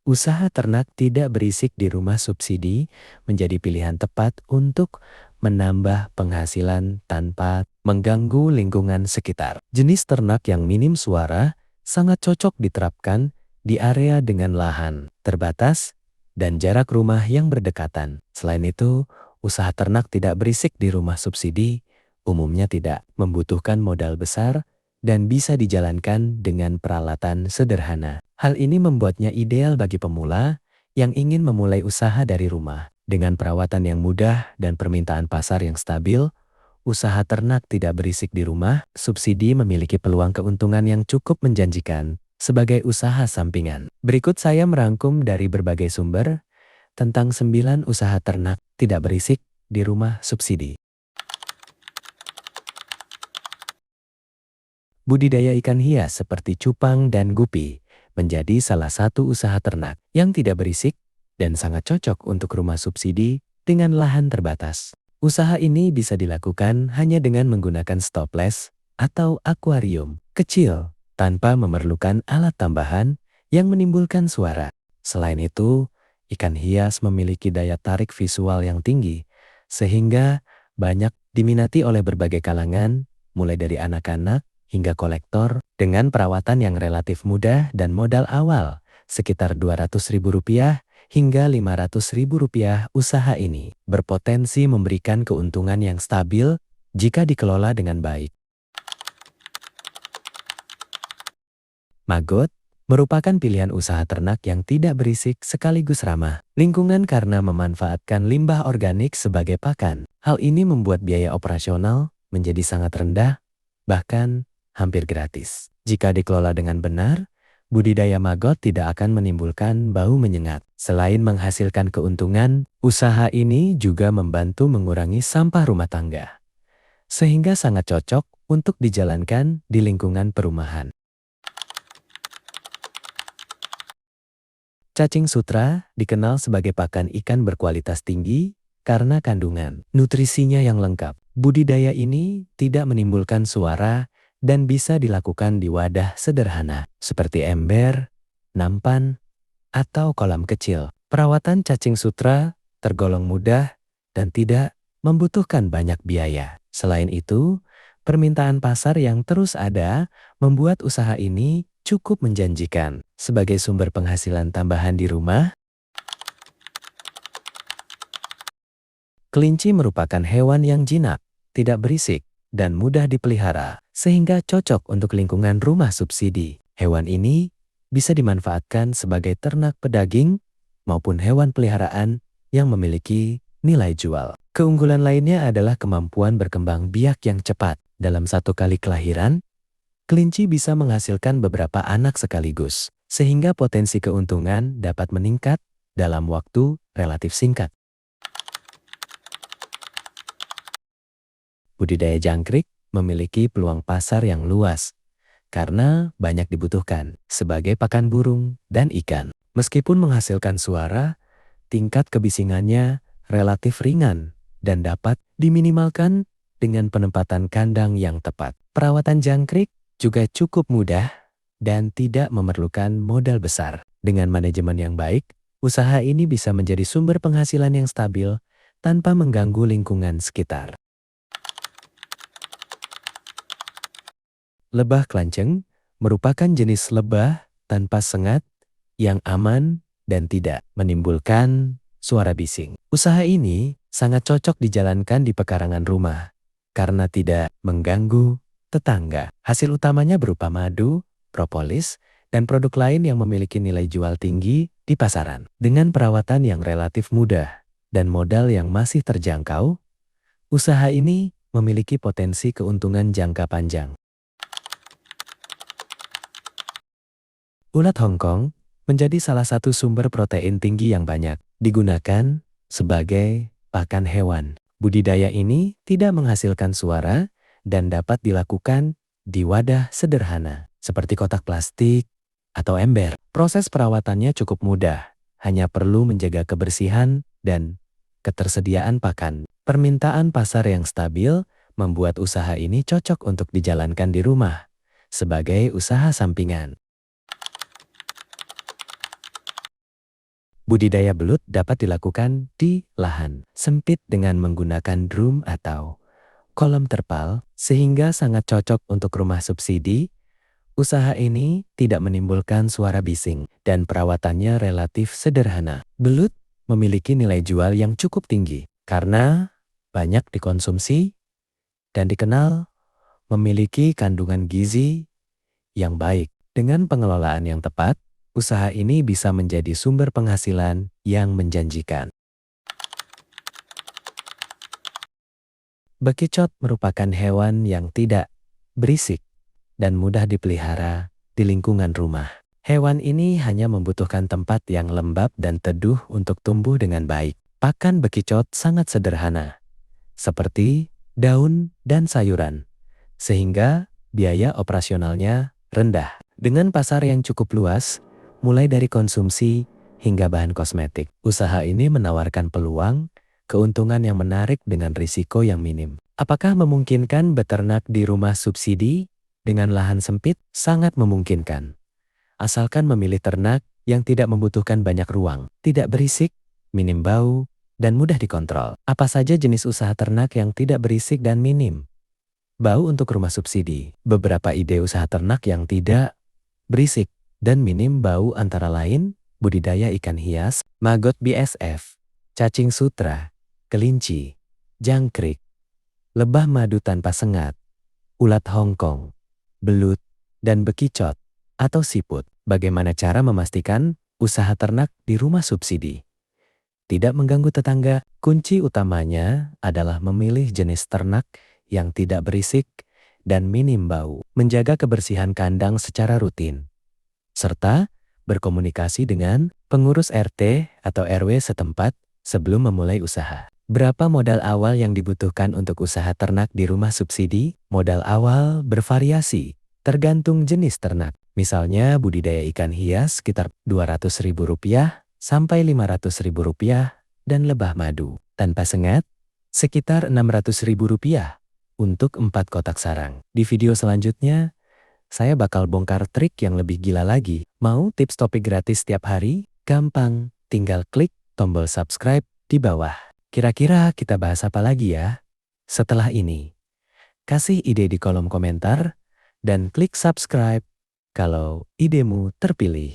Usaha ternak tidak berisik di rumah subsidi menjadi pilihan tepat untuk menambah penghasilan tanpa mengganggu lingkungan sekitar. Jenis ternak yang minim suara sangat cocok diterapkan di area dengan lahan terbatas dan jarak rumah yang berdekatan. Selain itu, usaha ternak tidak berisik di rumah subsidi umumnya tidak membutuhkan modal besar dan bisa dijalankan dengan peralatan sederhana. Hal ini membuatnya ideal bagi pemula yang ingin memulai usaha dari rumah. Dengan perawatan yang mudah dan permintaan pasar yang stabil, usaha ternak tidak berisik di rumah, subsidi memiliki peluang keuntungan yang cukup menjanjikan sebagai usaha sampingan. Berikut saya merangkum dari berbagai sumber tentang 9 usaha ternak tidak berisik di rumah subsidi. Budidaya ikan hias seperti cupang dan gupi menjadi salah satu usaha ternak yang tidak berisik dan sangat cocok untuk rumah subsidi dengan lahan terbatas. Usaha ini bisa dilakukan hanya dengan menggunakan stopless atau akuarium kecil tanpa memerlukan alat tambahan yang menimbulkan suara. Selain itu, ikan hias memiliki daya tarik visual yang tinggi sehingga banyak diminati oleh berbagai kalangan, mulai dari anak-anak hingga kolektor. Dengan perawatan yang relatif mudah dan modal awal sekitar Rp200.000 hingga Rp500.000, usaha ini berpotensi memberikan keuntungan yang stabil jika dikelola dengan baik. Maggot merupakan pilihan usaha ternak yang tidak berisik sekaligus ramah lingkungan karena memanfaatkan limbah organik sebagai pakan. Hal ini membuat biaya operasional menjadi sangat rendah, bahkan hampir gratis. Jika dikelola dengan benar, budidaya maggot tidak akan menimbulkan bau menyengat. Selain menghasilkan keuntungan, usaha ini juga membantu mengurangi sampah rumah tangga, sehingga sangat cocok untuk dijalankan di lingkungan perumahan. Cacing sutra dikenal sebagai pakan ikan berkualitas tinggi karena kandungan nutrisinya yang lengkap. Budidaya ini tidak menimbulkan suara dan bisa dilakukan di wadah sederhana seperti ember, nampan, atau kolam kecil. Perawatan cacing sutra tergolong mudah dan tidak membutuhkan banyak biaya. Selain itu, permintaan pasar yang terus ada membuat usaha ini cukup menjanjikan. Sebagai sumber penghasilan tambahan di rumah, kelinci merupakan hewan yang jinak, tidak berisik, dan mudah dipelihara, sehingga cocok untuk lingkungan rumah subsidi. Hewan ini bisa dimanfaatkan sebagai ternak pedaging maupun hewan peliharaan yang memiliki nilai jual. Keunggulan lainnya adalah kemampuan berkembang biak yang cepat. Dalam satu kali kelahiran, kelinci bisa menghasilkan beberapa anak sekaligus, sehingga potensi keuntungan dapat meningkat dalam waktu relatif singkat. Budidaya jangkrik memiliki peluang pasar yang luas karena banyak dibutuhkan sebagai pakan burung dan ikan. Meskipun menghasilkan suara, tingkat kebisingannya relatif ringan dan dapat diminimalkan dengan penempatan kandang yang tepat. Perawatan jangkrik juga cukup mudah dan tidak memerlukan modal besar. Dengan manajemen yang baik, usaha ini bisa menjadi sumber penghasilan yang stabil tanpa mengganggu lingkungan sekitar. Lebah kelanceng merupakan jenis lebah tanpa sengat yang aman dan tidak menimbulkan suara bising. Usaha ini sangat cocok dijalankan di pekarangan rumah karena tidak mengganggu tetangga. Hasil utamanya berupa madu, propolis, dan produk lain yang memiliki nilai jual tinggi di pasaran. Dengan perawatan yang relatif mudah dan modal yang masih terjangkau, usaha ini memiliki potensi keuntungan jangka panjang. Ulat Hongkong menjadi salah satu sumber protein tinggi yang banyak digunakan sebagai pakan hewan. Budidaya ini tidak menghasilkan suara dan dapat dilakukan di wadah sederhana seperti kotak plastik atau ember. Proses perawatannya cukup mudah, hanya perlu menjaga kebersihan dan ketersediaan pakan. Permintaan pasar yang stabil membuat usaha ini cocok untuk dijalankan di rumah sebagai usaha sampingan. Budidaya belut dapat dilakukan di lahan sempit dengan menggunakan drum atau kolam terpal, sehingga sangat cocok untuk rumah subsidi. Usaha ini tidak menimbulkan suara bising dan perawatannya relatif sederhana. Belut memiliki nilai jual yang cukup tinggi karena banyak dikonsumsi dan dikenal memiliki kandungan gizi yang baik. Dengan pengelolaan yang tepat, usaha ini bisa menjadi sumber penghasilan yang menjanjikan. Bekicot merupakan hewan yang tidak berisik dan mudah dipelihara di lingkungan rumah. Hewan ini hanya membutuhkan tempat yang lembab dan teduh untuk tumbuh dengan baik. Pakan bekicot sangat sederhana, seperti daun dan sayuran, sehingga biaya operasionalnya rendah. Dengan pasar yang cukup luas, mulai dari konsumsi hingga bahan kosmetik, usaha ini menawarkan peluang keuntungan yang menarik dengan risiko yang minim. Apakah memungkinkan beternak di rumah subsidi? Dengan lahan sempit, sangat memungkinkan. Asalkan memilih ternak yang tidak membutuhkan banyak ruang, tidak berisik, minim bau, dan mudah dikontrol. Apa saja jenis usaha ternak yang tidak berisik dan minim bau untuk rumah subsidi? Beberapa ide usaha ternak yang tidak berisik dan minim bau antara lain budidaya ikan hias, maggot BSF, cacing sutra, kelinci, jangkrik, lebah madu tanpa sengat, ulat Hongkong, belut, dan bekicot atau siput. Bagaimana cara memastikan usaha ternak di rumah subsidi tidak mengganggu tetangga? Kunci utamanya adalah memilih jenis ternak yang tidak berisik dan minim bau, menjaga kebersihan kandang secara rutin, serta berkomunikasi dengan pengurus RT atau RW setempat sebelum memulai usaha. Berapa modal awal yang dibutuhkan untuk usaha ternak di rumah subsidi? Modal awal bervariasi, tergantung jenis ternak. Misalnya budidaya ikan hias sekitar Rp200.000 sampai Rp500.000 dan lebah madu tanpa sengat sekitar Rp600.000 untuk 4 kotak sarang. Di video selanjutnya, saya bakal bongkar trik yang lebih gila lagi. Mau tips topik gratis setiap hari? Gampang, tinggal klik tombol subscribe di bawah. Kira-kira kita bahas apa lagi ya? Setelah ini, kasih ide di kolom komentar dan klik subscribe kalau idemu terpilih.